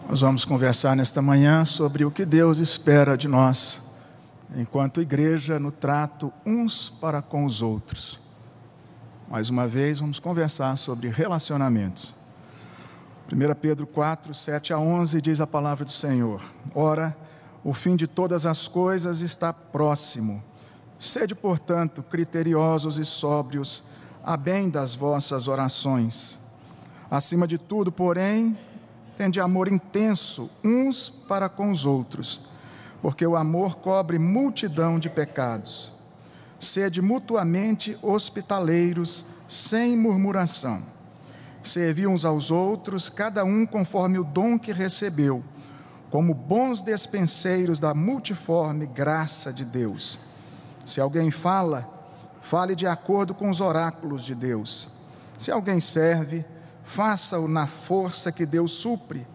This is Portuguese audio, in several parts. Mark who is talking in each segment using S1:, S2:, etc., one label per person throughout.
S1: Nós vamos conversar nesta manhã sobre o que Deus espera de nós, enquanto igreja, no trato uns para com os outros. Mais uma vez, vamos conversar sobre relacionamentos. 1 Pedro 4, 7 a 11 diz a palavra do Senhor: Ora, o fim de todas as coisas está próximo. Sede, portanto, criteriosos e sóbrios, a bem das vossas orações. Acima de tudo, porém, tende amor intenso uns para com os outros, porque o amor cobre multidão de pecados. Sede mutuamente hospitaleiros, sem murmuração. Servi uns aos outros, cada um conforme o dom que recebeu, como bons despenseiros da multiforme graça de Deus. Se alguém fala, fale de acordo com os oráculos de Deus. Se alguém serve, faça-o na força que Deus supre,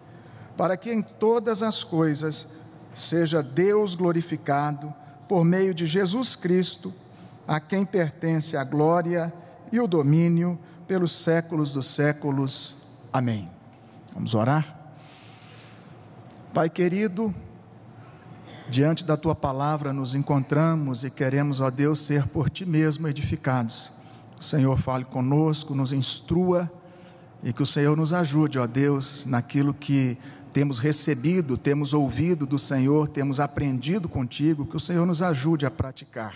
S1: para que em todas as coisas seja Deus glorificado por meio de Jesus Cristo, a quem pertence a glória e o domínio pelos séculos dos séculos. Amém. Vamos orar? Pai querido, diante da Tua palavra nos encontramos e queremos, ó Deus, ser por Ti mesmo edificados. O Senhor fale conosco, nos instrua e que o Senhor nos ajude, ó Deus, naquilo que temos recebido, temos ouvido do Senhor, temos aprendido contigo, que o Senhor nos ajude a praticar.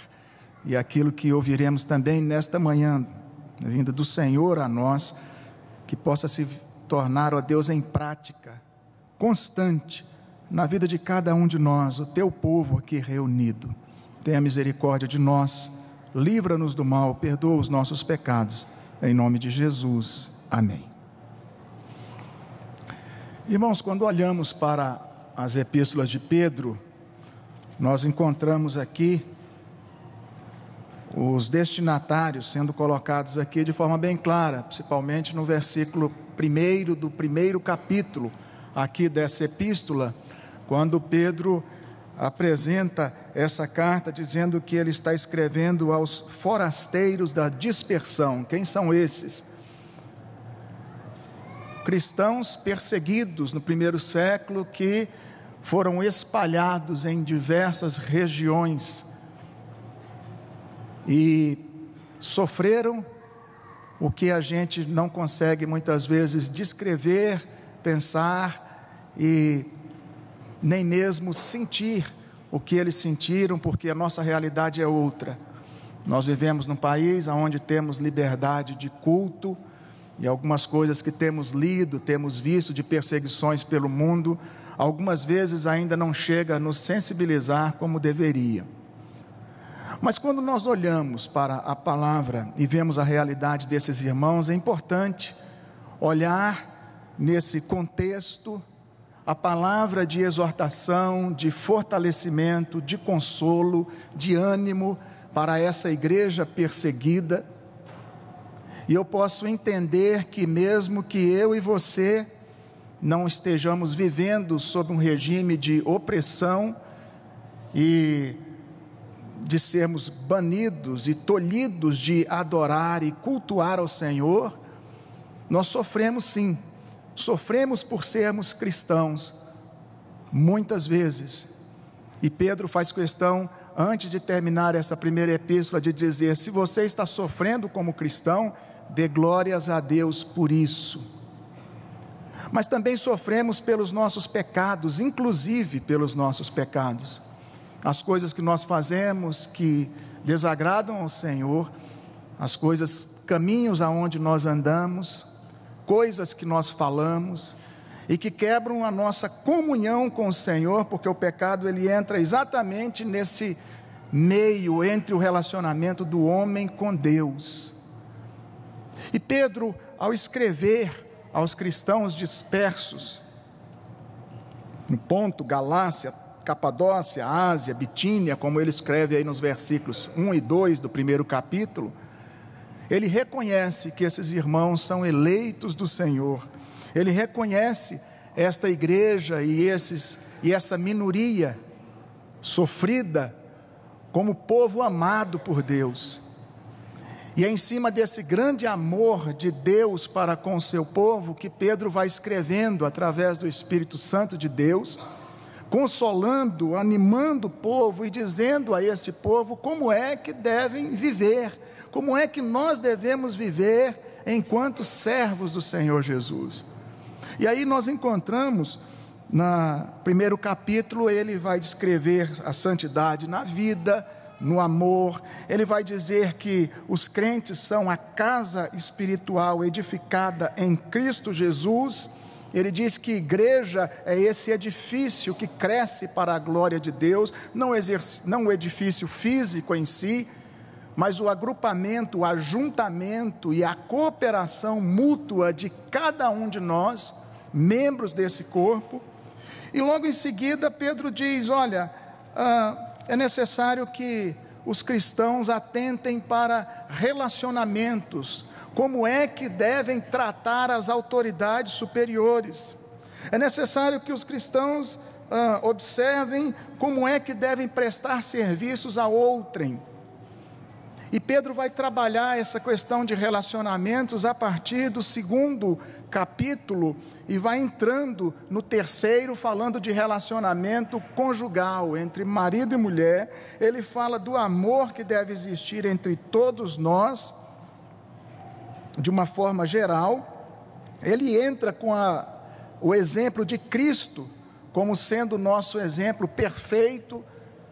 S1: E aquilo que ouviremos também nesta manhã, vinda do Senhor a nós, que possa se tornar, ó Deus, em prática, constante, na vida de cada um de nós, o Teu povo aqui reunido. Tenha misericórdia de nós, livra-nos do mal, perdoa os nossos pecados, em nome de Jesus. Amém. Irmãos, quando olhamos para as epístolas de Pedro, nós encontramos aqui os destinatários sendo colocados aqui de forma bem clara, principalmente no versículo 1 do primeiro capítulo aqui dessa epístola, quando Pedro apresenta essa carta dizendo que ele está escrevendo aos forasteiros da dispersão. Quem são esses? Cristãos perseguidos no primeiro século que foram espalhados em diversas regiões e sofreram o que a gente não consegue muitas vezes descrever, pensar e nem mesmo sentir o que eles sentiram, porque a nossa realidade é outra. Nós vivemos num país onde temos liberdade de culto, e algumas coisas que temos lido, temos visto de perseguições pelo mundo, algumas vezes ainda não chega a nos sensibilizar como deveria. Mas quando nós olhamos para a palavra e vemos a realidade desses irmãos, é importante olhar nesse contexto a palavra de exortação, de fortalecimento, de consolo, de ânimo para essa igreja perseguida. E eu posso entender que mesmo que eu e você não estejamos vivendo sob um regime de opressão e de sermos banidos e tolhidos de adorar e cultuar ao Senhor, nós sofremos sim, sofremos por sermos cristãos, muitas vezes. E Pedro faz questão, antes de terminar essa primeira epístola, de dizer: se você está sofrendo como cristão, dê glórias a Deus por isso. Mas também sofremos pelos nossos pecados, inclusive pelos nossos pecados. As coisas que nós fazemos que desagradam ao Senhor, as coisas, caminhos aonde nós andamos, coisas que nós falamos e que quebram a nossa comunhão com o Senhor, porque o pecado ele entra exatamente nesse meio entre o relacionamento do homem com Deus. E Pedro, ao escrever aos cristãos dispersos, no Ponto, Galácia, Capadócia, Ásia, Bitínia, como ele escreve aí nos versículos 1 e 2 do primeiro capítulo, ele reconhece que esses irmãos são eleitos do Senhor, ele reconhece esta igreja e essa minoria sofrida como povo amado por Deus. E é em cima desse grande amor de Deus para com o seu povo que Pedro vai escrevendo através do Espírito Santo de Deus, consolando, animando o povo e dizendo a este povo como é que devem viver, como é que nós devemos viver enquanto servos do Senhor Jesus. E aí nós encontramos, no primeiro capítulo, ele vai descrever a santidade na vida, no amor. Ele vai dizer que os crentes são a casa espiritual edificada em Cristo Jesus. Ele diz que igreja é esse edifício que cresce para a glória de Deus, não o edifício físico em si, mas o agrupamento, o ajuntamento e a cooperação mútua de cada um de nós, membros desse corpo. E logo em seguida Pedro diz, olha, é necessário que os cristãos atentem para relacionamentos, como é que devem tratar as autoridades superiores. É necessário que os cristãos observem como é que devem prestar serviços a outrem. E Pedro vai trabalhar essa questão de relacionamentos a partir do 2º capítulo e vai entrando no 3º, falando de relacionamento conjugal entre marido e mulher. Ele fala do amor que deve existir entre todos nós, de uma forma geral. Ele entra com o exemplo de Cristo, como sendo o nosso exemplo perfeito,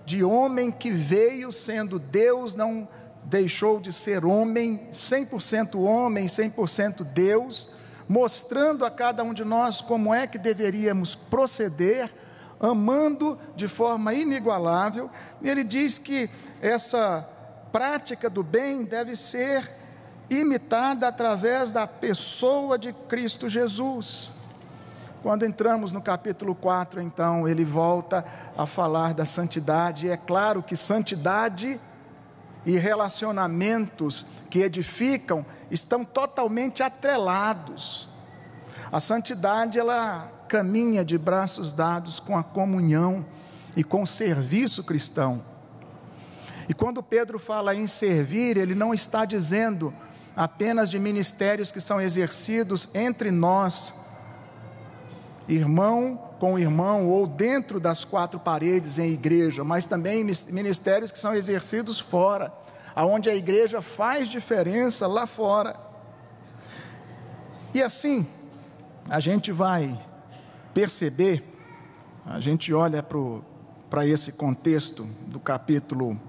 S1: de homem que veio sendo Deus, não deixou de ser homem, 100% Deus, mostrando a cada um de nós como é que deveríamos proceder, amando de forma inigualável. E ele diz que essa prática do bem deve ser imitada através da pessoa de Cristo Jesus. Quando entramos no capítulo 4, então, ele volta a falar da santidade. E é claro que santidade e relacionamentos que edificam estão totalmente atrelados. A santidade, ela caminha de braços dados com a comunhão e com o serviço cristão. E quando Pedro fala em servir, ele não está dizendo apenas de ministérios que são exercidos entre nós, irmão com irmão, ou dentro das 4 paredes em igreja, mas também ministérios que são exercidos fora, aonde a igreja faz diferença lá fora. E assim, a gente vai perceber, a gente olha para esse contexto do capítulo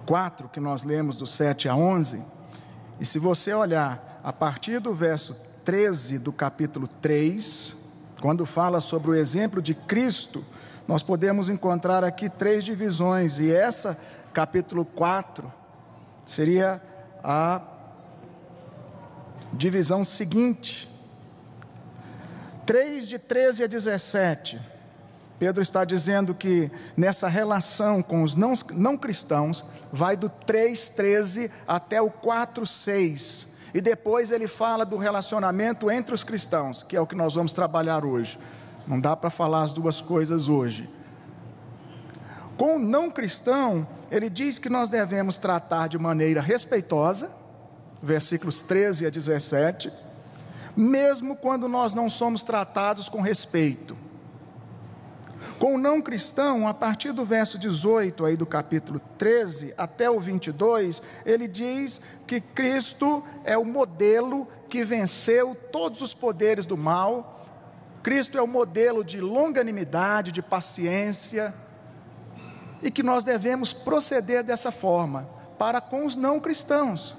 S1: 4, que nós lemos do 7 a 11, e se você olhar a partir do verso 13 do capítulo 3, quando fala sobre o exemplo de Cristo, nós podemos encontrar aqui 3 divisões, e essa, capítulo 4, seria a divisão seguinte. 3, de 13 a 17, Pedro está dizendo que nessa relação com os não cristãos, vai do 3:13 até o 4:6, e depois ele fala do relacionamento entre os cristãos, que é o que nós vamos trabalhar hoje. Não dá para falar as duas coisas hoje. Com o não cristão, ele diz que nós devemos tratar de maneira respeitosa, versículos 13 a 17, mesmo quando nós não somos tratados com respeito. Com o não cristão, a partir do verso 18 aí do capítulo 13 até o 22, ele diz que Cristo é o modelo que venceu todos os poderes do mal. Cristo é o modelo de longanimidade, de paciência, e que nós devemos proceder dessa forma para com os não cristãos.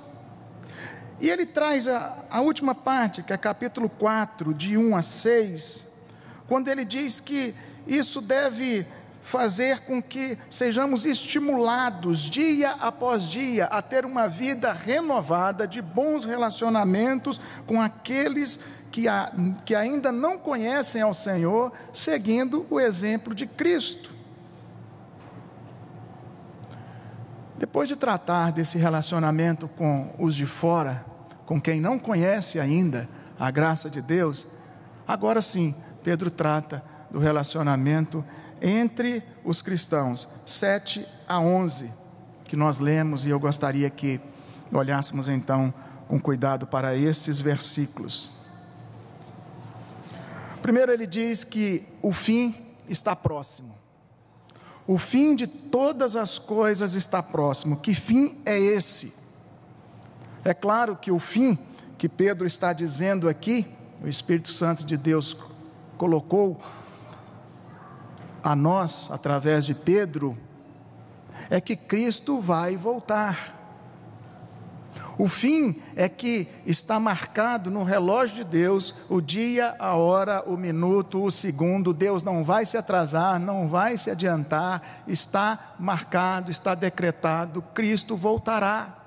S1: E ele traz a última parte, que é capítulo 4, de 1 a 6, quando ele diz que isso deve fazer com que sejamos estimulados dia após dia a ter uma vida renovada de bons relacionamentos com aqueles que ainda não conhecem ao Senhor, seguindo o exemplo de Cristo. Depois de tratar desse relacionamento com os de fora, com quem não conhece ainda a graça de Deus, agora sim, Pedro trata do relacionamento entre os cristãos, 7 a 11, que nós lemos, e eu gostaria que olhássemos então com cuidado para esses versículos. Primeiro, ele diz que o fim está próximo. O fim de todas as coisas está próximo. Que fim é esse? É claro que o fim que Pedro está dizendo aqui, o Espírito Santo de Deus colocou a nós, através de Pedro, é que Cristo vai voltar. O fim é que está marcado no relógio de Deus, o dia, a hora, o minuto, o segundo. Deus não vai se atrasar, não vai se adiantar, está marcado, está decretado, Cristo voltará.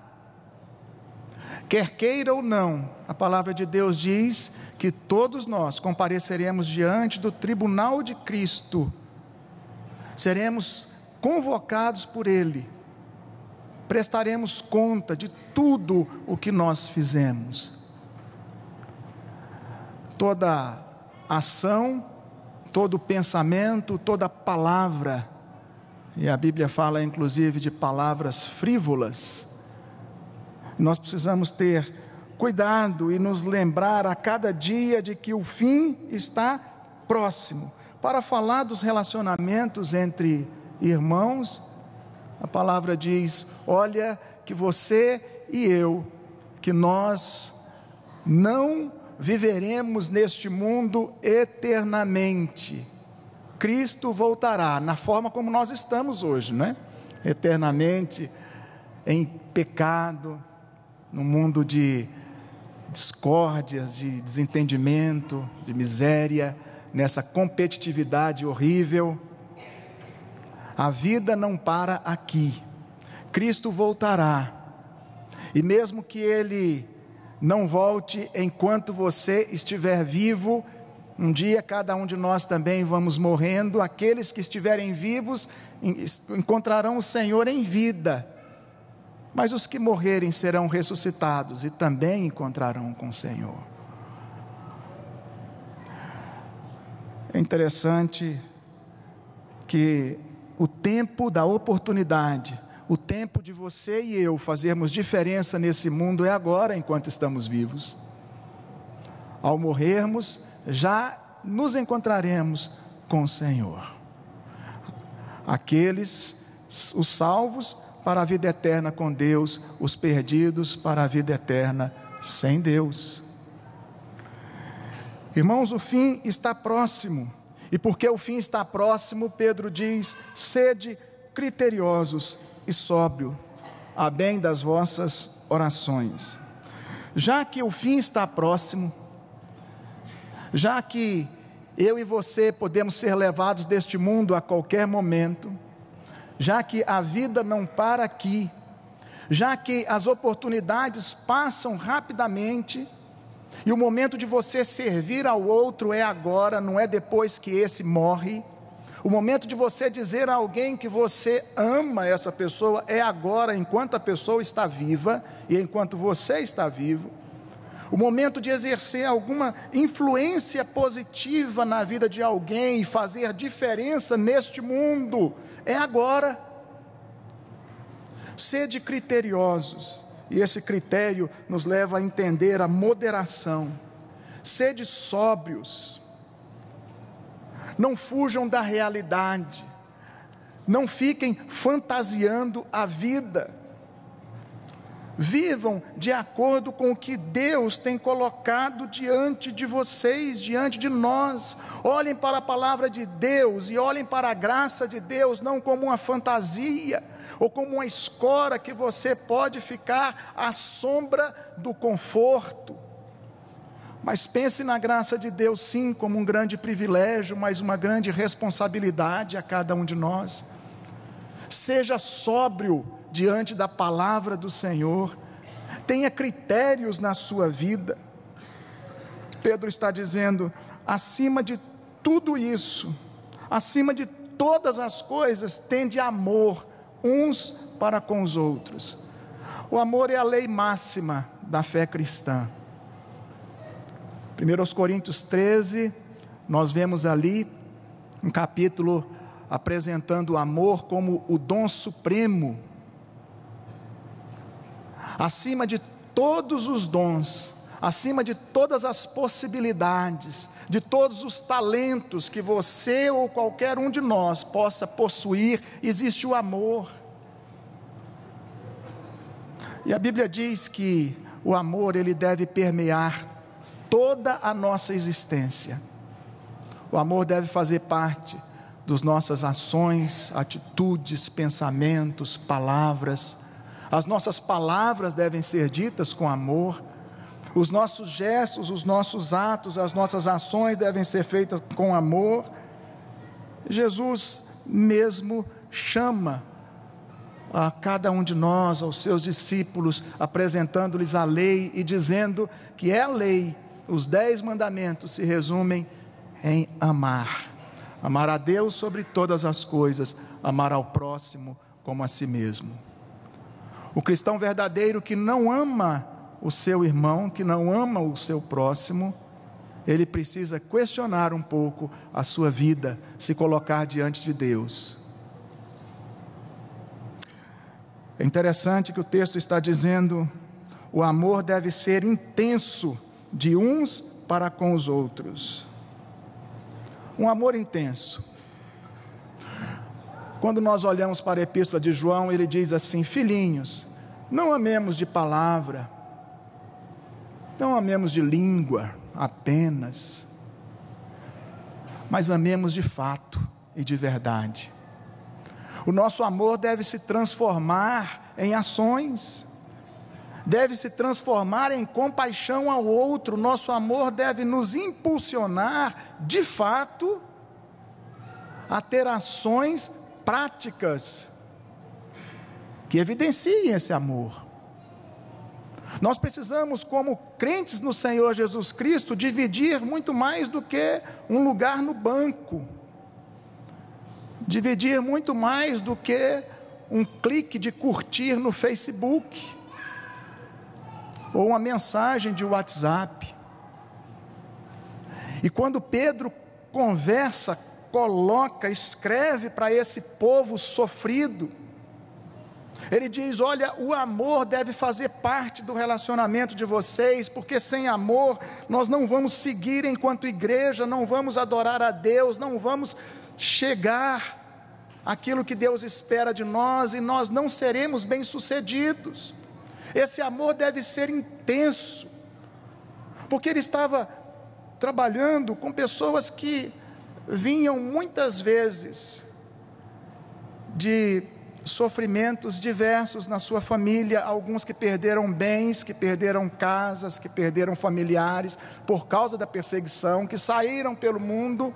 S1: Quer queira ou não, a palavra de Deus diz que todos nós compareceremos diante do tribunal de Cristo, seremos convocados por Ele, prestaremos conta de tudo o que nós fizemos. Toda ação, todo pensamento, toda palavra, e a Bíblia fala inclusive de palavras frívolas. Nós precisamos ter cuidado e nos lembrar a cada dia de que o fim está próximo. Para falar dos relacionamentos entre irmãos, a palavra diz: olha, que você e eu, que nós não viveremos neste mundo eternamente. Cristo voltará na forma como nós estamos hoje, não é? Eternamente em pecado, num mundo de discórdias, de desentendimento, de miséria, nessa competitividade horrível. A vida não para aqui. Cristo voltará. E mesmo que Ele não volte enquanto você estiver vivo, um dia cada um de nós também vamos morrendo. Aqueles que estiverem vivos encontrarão o Senhor em vida. Mas os que morrerem serão ressuscitados e também encontrarão com o Senhor. É interessante que o tempo da oportunidade, o tempo de você e eu fazermos diferença nesse mundo é agora, enquanto estamos vivos. Ao morrermos, já nos encontraremos com o Senhor. Aqueles, os salvos, para a vida eterna com Deus, os perdidos para a vida eterna sem Deus. Irmãos, o fim está próximo, e porque o fim está próximo, Pedro diz: sede criteriosos e sóbrio, a bem das vossas orações. Já que o fim está próximo, já que eu e você podemos ser levados deste mundo a qualquer momento, já que a vida não para aqui, já que as oportunidades passam rapidamente, e o momento de você servir ao outro é agora, não é depois que esse morre. O momento de você dizer a alguém que você ama essa pessoa é agora, enquanto a pessoa está viva e enquanto você está vivo. O momento de exercer alguma influência positiva na vida de alguém e fazer diferença neste mundo é agora. Sede criteriosos, e esse critério nos leva a entender a moderação. Sede sóbrios, não fujam da realidade, não fiquem fantasiando a vida. Vivam de acordo com o que Deus tem colocado diante de vocês, diante de nós. Olhem para a palavra de Deus e olhem para a graça de Deus, não como uma fantasia, ou como uma escora que você pode ficar à sombra do conforto. Mas pense na graça de Deus sim, como um grande privilégio, mas uma grande responsabilidade a cada um de nós. Seja sóbrio diante da palavra do Senhor, tenha critérios na sua vida. Pedro está dizendo: acima de tudo isso, acima de todas as coisas, tende amor uns para com os outros. O amor é a lei máxima da fé cristã. 1 Coríntios 13, nós vemos ali um capítulo apresentando o amor como o dom supremo. acima de todos os dons, acima de todas as possibilidades, de todos os talentos que você ou qualquer um de nós possa possuir, existe o amor. E a Bíblia diz que o amor, ele deve permear toda a nossa existência. O amor deve fazer parte das nossas ações, atitudes, pensamentos, palavras. As nossas palavras devem ser ditas com amor. Os nossos gestos, os nossos atos, as nossas ações devem ser feitas com amor. Jesus mesmo chama a cada um de nós, aos seus discípulos, apresentando-lhes a lei e dizendo que é a lei, os 10 mandamentos se resumem em amar. Amar a Deus sobre todas as coisas, amar ao próximo como a si mesmo. O cristão verdadeiro que não ama o seu irmão, que não ama o seu próximo, ele precisa questionar um pouco a sua vida, se colocar diante de Deus. É interessante que o texto está dizendo: o amor deve ser intenso de uns para com os outros. Um amor intenso. Quando nós olhamos para a epístola de João, ele diz assim: filhinhos, não amemos de palavra, não amemos de língua apenas, mas amemos de fato e de verdade. O nosso amor deve se transformar em ações, deve se transformar em compaixão ao outro. Nosso amor deve nos impulsionar, de fato, a ter ações práticas que evidenciem esse amor. Nós precisamos, como crentes no Senhor Jesus Cristo, dividir muito mais do que um lugar no banco, dividir muito mais do que um clique de curtir no Facebook, ou uma mensagem de WhatsApp. E quando Pedro conversa, coloca, escreve para esse povo sofrido, ele diz: olha, o amor deve fazer parte do relacionamento de vocês, porque sem amor nós não vamos seguir enquanto igreja, não vamos adorar a Deus, não vamos chegar àquilo que Deus espera de nós, e nós não seremos bem-sucedidos. Esse amor deve ser intenso, porque ele estava trabalhando com pessoas que vinham muitas vezes de sofrimentos diversos na sua família, alguns que perderam bens, que perderam casas, que perderam familiares por causa da perseguição, que saíram pelo mundo,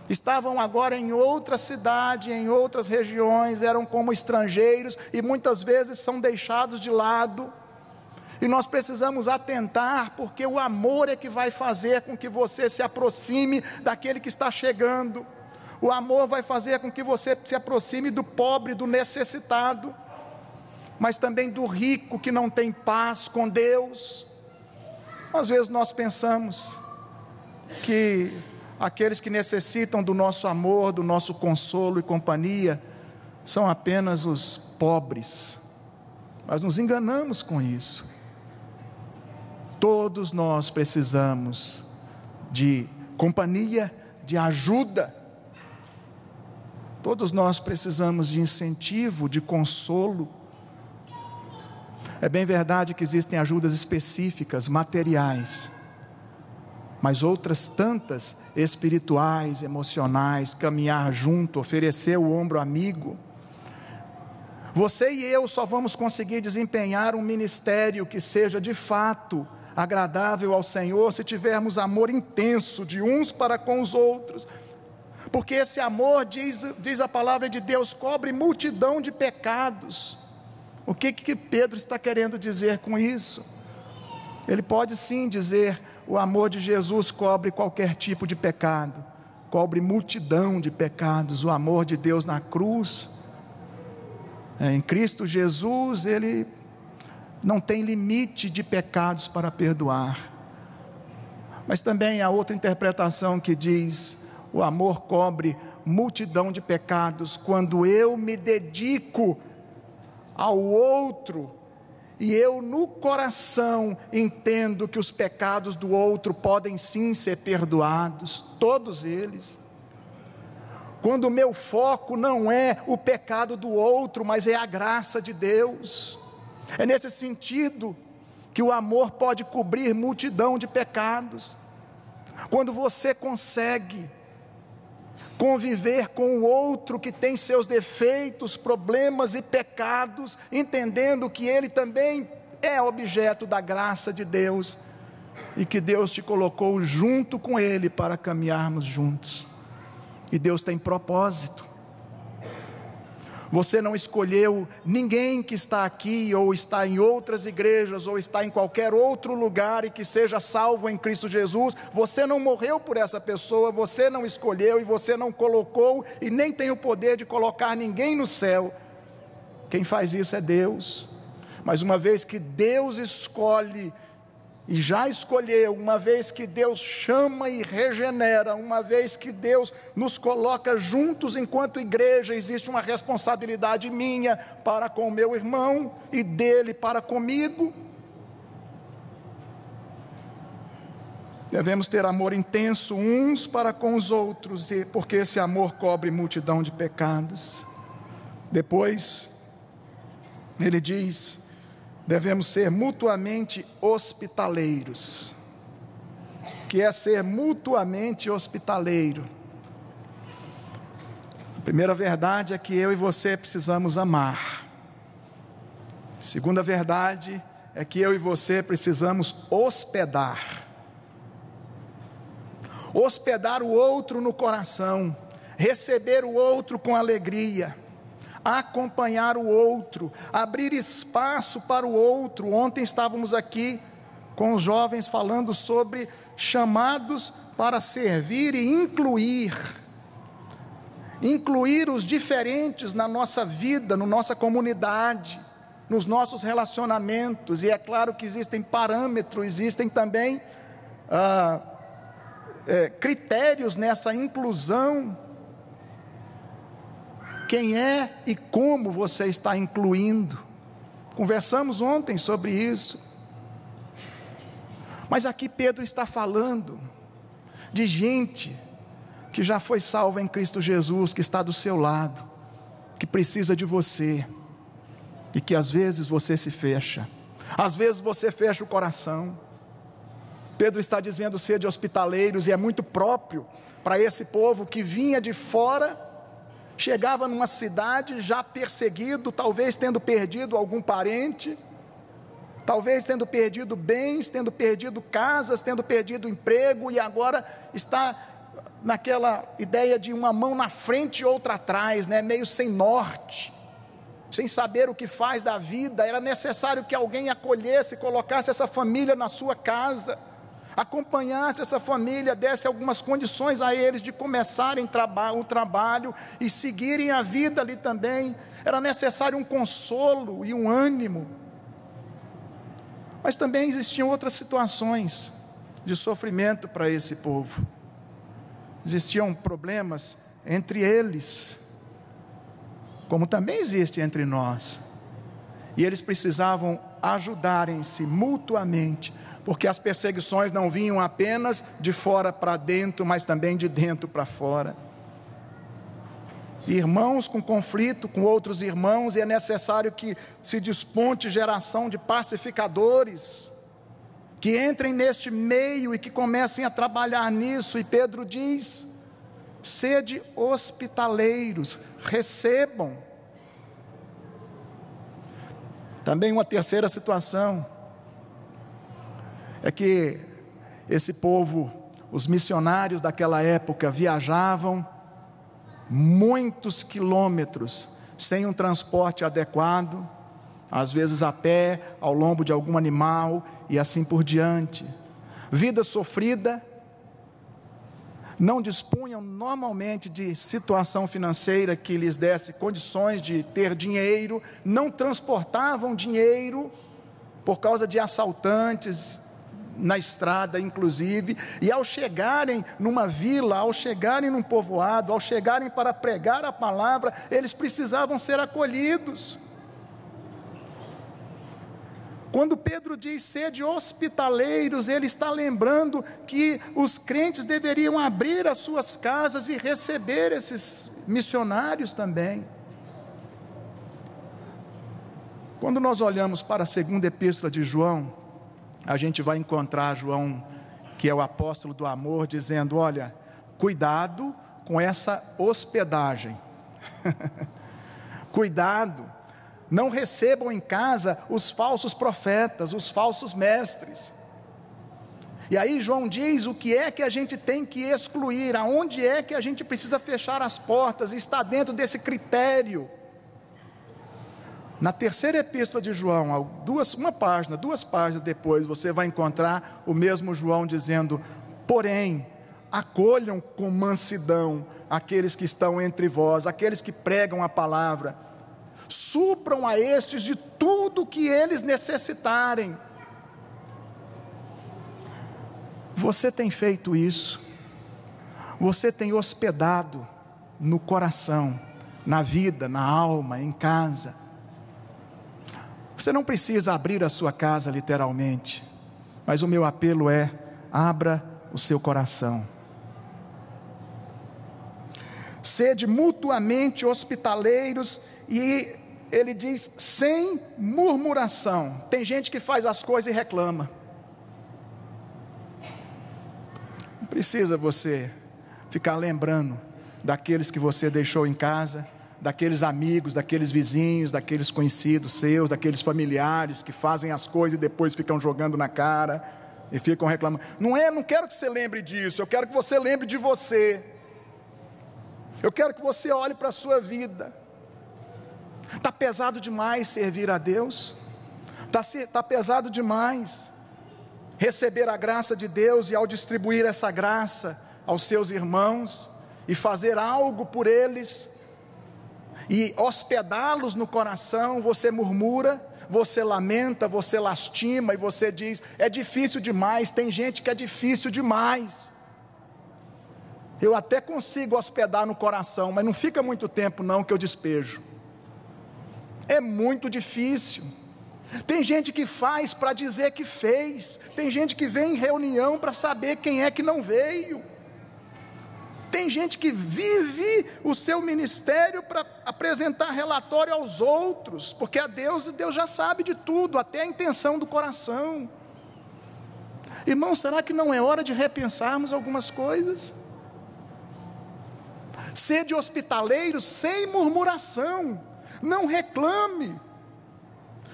S1: estavam agora em outra cidade, em outras regiões, eram como estrangeiros e muitas vezes são deixados de lado. E nós precisamos atentar, porque o amor é que vai fazer com que você se aproxime daquele que está chegando. O amor vai fazer com que você se aproxime do pobre, do necessitado, mas também do rico que não tem paz com Deus. Às vezes nós pensamos que aqueles que necessitam do nosso amor, do nosso consolo e companhia, são apenas os pobres, mas nos enganamos com isso. Todos nós precisamos de companhia, de ajuda. Todos nós precisamos de incentivo, de consolo. É bem verdade que existem ajudas específicas, materiais, mas outras tantas espirituais, emocionais, caminhar junto, oferecer o ombro amigo. Você e eu só vamos conseguir desempenhar um ministério que seja de fato agradável ao Senhor se tivermos amor intenso de uns para com os outros, porque esse amor, diz a palavra de Deus, cobre multidão de pecados. O que Pedro está querendo dizer com isso? Ele pode sim dizer: o amor de Jesus cobre qualquer tipo de pecado, cobre multidão de pecados. O amor de Deus na cruz, em Cristo Jesus, ele não tem limite de pecados para perdoar. Mas também há outra interpretação que diz: o amor cobre multidão de pecados quando eu me dedico ao outro e eu no coração entendo que os pecados do outro podem sim ser perdoados, todos eles. Quando o meu foco não é o pecado do outro, mas é a graça de Deus. É nesse sentido que o amor pode cobrir multidão de pecados. Quando você consegue conviver com o outro que tem seus defeitos, problemas e pecados, entendendo que ele também é objeto da graça de Deus, e que Deus te colocou junto com ele para caminharmos juntos. E Deus tem propósito. Você não escolheu ninguém que está aqui, ou está em outras igrejas, ou está em qualquer outro lugar e que seja salvo em Cristo Jesus. Você não morreu por essa pessoa, você não escolheu e você não colocou, e nem tem o poder de colocar ninguém no céu. Quem faz isso é Deus. Mas uma vez que Deus escolhe, e já escolheu, uma vez que Deus chama e regenera, uma vez que Deus nos coloca juntos enquanto igreja, existe uma responsabilidade minha para com o meu irmão e dele para comigo. Devemos ter amor intenso uns para com os outros, porque esse amor cobre multidão de pecados. Depois, ele diz: devemos ser mutuamente hospitaleiros. O que é ser mutuamente hospitaleiro? A primeira verdade é que eu e você precisamos amar. A segunda verdade é que eu e você precisamos hospedar. Hospedar o outro no coração, receber o outro com alegria, acompanhar o outro, abrir espaço para o outro. Ontem estávamos aqui com os jovens falando sobre chamados para servir e incluir os diferentes na nossa vida, na nossa comunidade, nos nossos relacionamentos. E é claro que existem parâmetros, existem também critérios nessa inclusão. Quem é e como você está incluindo? Conversamos ontem sobre isso. Mas aqui Pedro está falando de gente que já foi salva em Cristo Jesus, que está do seu lado, que precisa de você, e que às vezes você se fecha, às vezes você fecha o coração. Pedro está dizendo: sede hospitaleiros, e é muito próprio para esse povo que vinha de fora, chegava numa cidade já perseguido, talvez tendo perdido algum parente, talvez tendo perdido bens, tendo perdido casas, tendo perdido emprego, e agora está naquela ideia de uma mão na frente e outra atrás, meio sem norte, sem saber o que faz da vida. Era necessário que alguém acolhesse, colocasse essa família na sua casa, acompanhasse essa família, desse algumas condições a eles de começarem o trabalho e seguirem a vida ali também. Era necessário um consolo e um ânimo. Mas também existiam outras situações de sofrimento para esse povo. Existiam problemas entre eles, como também existe entre nós, e eles precisavam ajudarem-se mutuamente, porque as perseguições não vinham apenas de fora para dentro, mas também de dentro para fora. Irmãos com conflito com outros irmãos, e é necessário que se desponte geração de pacificadores, que entrem neste meio e que comecem a trabalhar nisso. E Pedro diz: sede hospitaleiros, recebam. Também uma terceira situação é que esse povo, os missionários daquela época, viajavam muitos quilômetros sem um transporte adequado, às vezes a pé, ao lombo de algum animal e assim por diante. Vida sofrida, não dispunham normalmente de situação financeira que lhes desse condições de ter dinheiro, não transportavam dinheiro por causa de assaltantes na estrada inclusive, e ao chegarem numa vila, ao chegarem num povoado, ao chegarem para pregar a palavra, eles precisavam ser acolhidos. Quando Pedro diz sede hospitaleiros, ele está lembrando que os crentes deveriam abrir as suas casas e receber esses missionários também. Quando nós olhamos para a segunda epístola de João, a gente vai encontrar João, que é o apóstolo do amor, dizendo: olha, cuidado com essa hospedagem. Cuidado, não recebam em casa os falsos profetas, os falsos mestres. E aí João diz o que é que a gente tem que excluir, aonde é que a gente precisa fechar as portas, está dentro desse critério. Na terceira epístola de João, duas páginas depois, você vai encontrar o mesmo João dizendo: porém, acolham com mansidão aqueles que estão entre vós, aqueles que pregam a palavra, supram a estes de tudo que eles necessitarem. Você tem feito isso? Você tem hospedado no coração, na vida, na alma, em casa? Você não precisa abrir a sua casa literalmente, mas o meu apelo é: abra o seu coração. Sede mutuamente hospitaleiros, e ele diz sem murmuração. Tem gente que faz as coisas e reclama. Não precisa você ficar lembrando daqueles que você deixou em casa, daqueles amigos, daqueles vizinhos, daqueles conhecidos seus, daqueles familiares que fazem as coisas e depois ficam jogando na cara e ficam reclamando. Não quero que você lembre disso, eu quero que você lembre de você. Eu quero que você olhe para a sua vida. Está pesado demais servir a Deus? Está pesado demais receber a graça de Deus e, ao distribuir essa graça aos seus irmãos e fazer algo por eles e hospedá-los no coração, você murmura, você lamenta, você lastima e você diz: é difícil demais. Tem gente que é difícil demais. Eu até consigo hospedar no coração, mas não fica muito tempo não que eu despejo. É muito difícil. Tem gente que faz para dizer que fez. Tem gente que vem em reunião para saber quem é que não veio. Tem gente que vive o seu ministério para apresentar relatório aos outros, porque Deus já sabe de tudo, até a intenção do coração. Irmão, será que não é hora de repensarmos algumas coisas? Sede hospitaleiros sem murmuração, não reclame.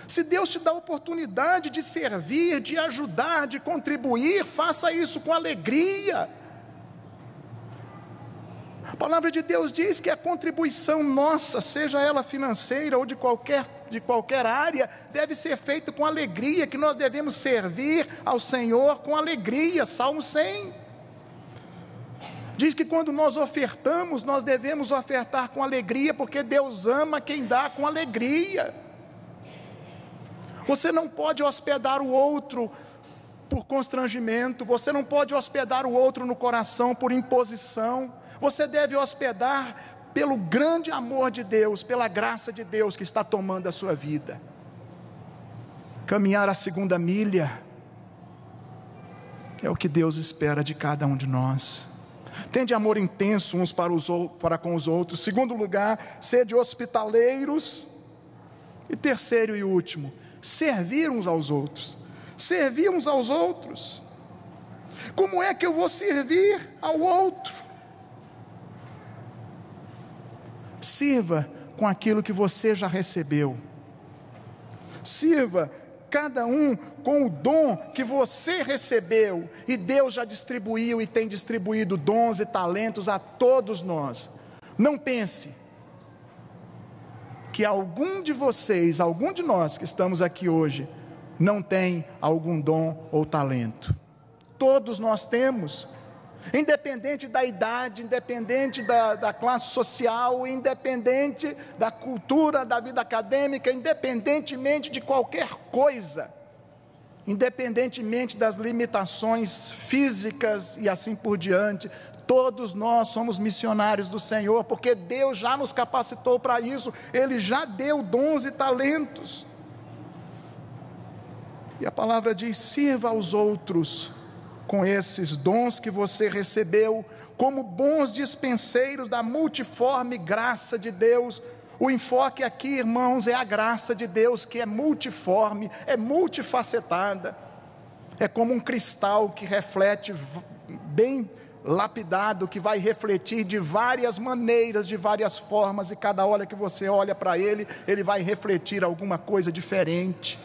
S1: Se Deus te dá a oportunidade de servir, de ajudar, de contribuir, faça isso com alegria. A palavra de Deus diz que a contribuição nossa, seja ela financeira ou de qualquer área, deve ser feita com alegria, que nós devemos servir ao Senhor com alegria. Salmo 100 diz que quando nós ofertamos, nós devemos ofertar com alegria, porque Deus ama quem dá com alegria. Você não pode hospedar o outro por constrangimento, você não pode hospedar o outro no coração por imposição. Você deve hospedar pelo grande amor de Deus, pela graça de Deus que está tomando a sua vida. Caminhar a segunda milha é o que Deus espera de cada um de nós. Tende amor intenso uns para com os outros. Segundo lugar, sede hospitaleiros. E terceiro e último, servir uns aos outros. Servir uns aos outros. Como é que eu vou servir ao outro? Sirva com aquilo que você já recebeu. Sirva cada um com o dom que você recebeu, e Deus já distribuiu e tem distribuído dons e talentos a todos nós. Não pense que algum de vocês, algum de nós que estamos aqui hoje, não tem algum dom ou talento. Todos nós temos, independente da idade, independente da classe social, independente da cultura, da vida acadêmica, independentemente de qualquer coisa, independentemente das limitações físicas e assim por diante, todos nós somos missionários do Senhor, porque Deus já nos capacitou para isso, Ele já deu dons e talentos. E a palavra diz: sirva aos outros com esses dons que você recebeu, como bons dispenseiros da multiforme graça de Deus. O enfoque aqui, irmãos, é a graça de Deus, que é multiforme, é multifacetada. É como um cristal que reflete, bem lapidado, que vai refletir de várias maneiras, de várias formas, e cada hora que você olha para ele, ele vai refletir alguma coisa diferente.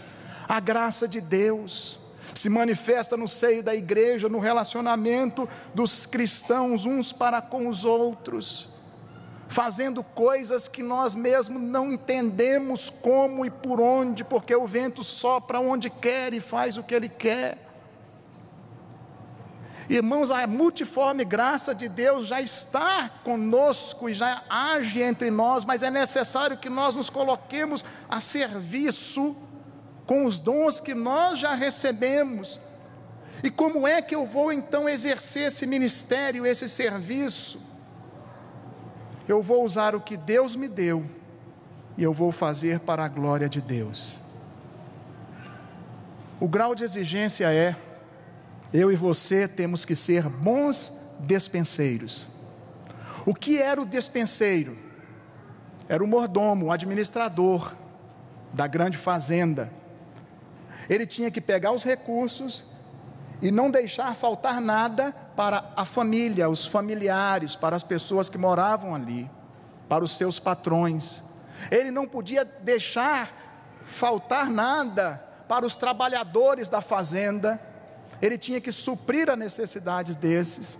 S1: A graça de Deus se manifesta no seio da igreja, no relacionamento dos cristãos uns para com os outros, fazendo coisas que nós mesmos não entendemos como e por onde, porque o vento sopra onde quer e faz o que ele quer. Irmãos, a multiforme graça de Deus já está conosco e já age entre nós, mas é necessário que nós nos coloquemos a serviço com os dons que nós já recebemos. E como é que eu vou então exercer esse ministério, esse serviço? Eu vou usar o que Deus me deu e eu vou fazer para a glória de Deus. O grau de exigência é: eu e você temos que ser bons despenseiros. O que era o despenseiro? Era o mordomo, o administrador da grande fazenda. Ele tinha que pegar os recursos e não deixar faltar nada para a família, os familiares, para as pessoas que moravam ali, para os seus patrões. Ele não podia deixar faltar nada para os trabalhadores da fazenda. Ele tinha que suprir as necessidades desses,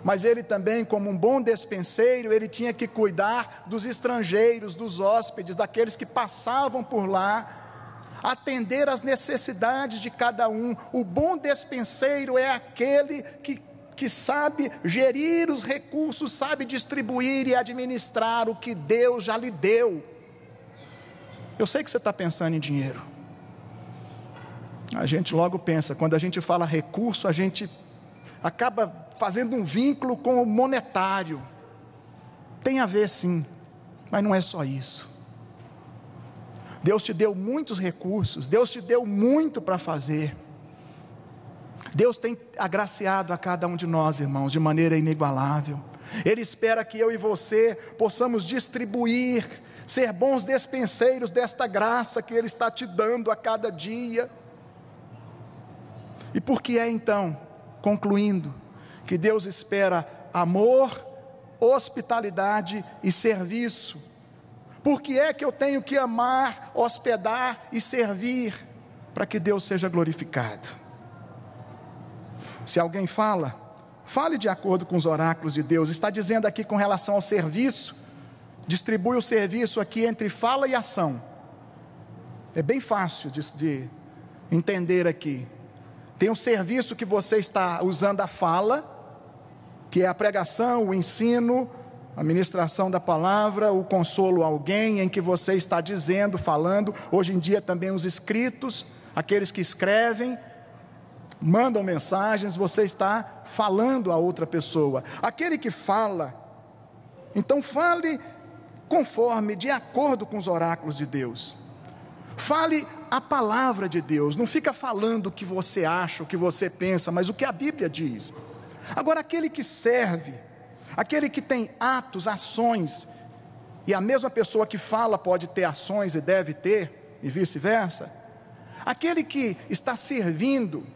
S1: mas ele também, como um bom despenseiro, ele tinha que cuidar dos estrangeiros, dos hóspedes, daqueles que passavam por lá, atender às necessidades de cada um. O bom despenseiro é aquele que sabe gerir os recursos, sabe distribuir e administrar o que Deus já lhe deu. Eu sei que você está pensando em dinheiro. A gente logo pensa, quando a gente fala recurso, a gente acaba fazendo um vínculo com o monetário. Tem a ver sim, mas não é só isso. Deus te deu muitos recursos, Deus te deu muito para fazer. Deus tem agraciado a cada um de nós, irmãos, de maneira inigualável. Ele espera que eu e você possamos distribuir, ser bons despenseiros desta graça que Ele está te dando a cada dia. E por que é então, concluindo, que Deus espera amor, hospitalidade e serviço? Por que é que eu tenho que amar, hospedar e servir? Para que Deus seja glorificado. Se alguém fala, fale de acordo com os oráculos de Deus. Está dizendo aqui com relação ao serviço, distribui o serviço aqui entre fala e ação. É bem fácil de entender aqui. Tem um serviço que você está usando a fala, que é a pregação, o ensino, a ministração da palavra, o consolo a alguém, em que você está dizendo, falando. Hoje em dia também os escritos, aqueles que escrevem, mandam mensagens, você está falando a outra pessoa. Aquele que fala, então fale conforme, de acordo com os oráculos de Deus. Fale a palavra de Deus, não fica falando o que você acha, o que você pensa, mas o que a Bíblia diz. Agora, aquele que serve, aquele que tem atos, ações, e a mesma pessoa que fala pode ter ações e deve ter, e vice-versa. Aquele que está servindo,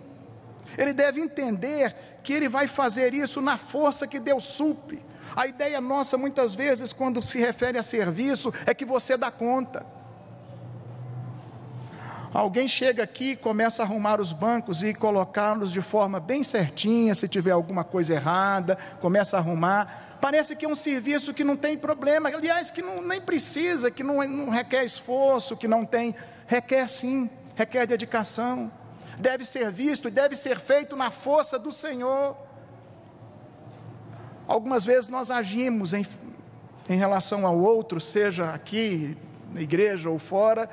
S1: ele deve entender que ele vai fazer isso na força que Deus supre. A ideia nossa muitas vezes, quando se refere a serviço, é que você dá conta. Alguém chega aqui e começa a arrumar os bancos e colocá-los de forma bem certinha, se tiver alguma coisa errada, começa a arrumar. Parece que é um serviço que não tem problema, aliás, que nem precisa, que não requer esforço, que não tem, requer sim, requer dedicação. Deve ser visto e deve ser feito na força do Senhor. Algumas vezes nós agimos em relação ao outro, seja aqui na igreja ou fora,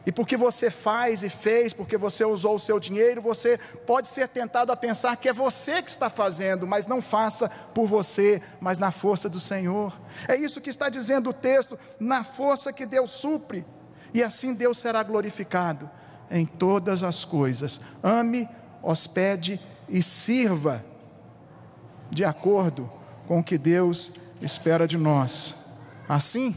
S1: e porque você faz e fez, porque você usou o seu dinheiro, você pode ser tentado a pensar que é você que está fazendo, mas não faça por você, mas na força do Senhor. É isso que está dizendo o texto, na força que Deus supre, e assim Deus será glorificado. em todas as coisas. Ame, hospede e sirva de acordo com o que Deus espera de nós. Assim,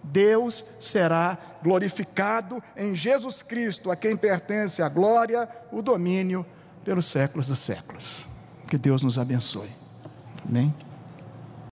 S1: Deus será glorificado em Jesus Cristo, a quem pertence a glória, o domínio pelos séculos dos séculos. Que Deus nos abençoe. Amém?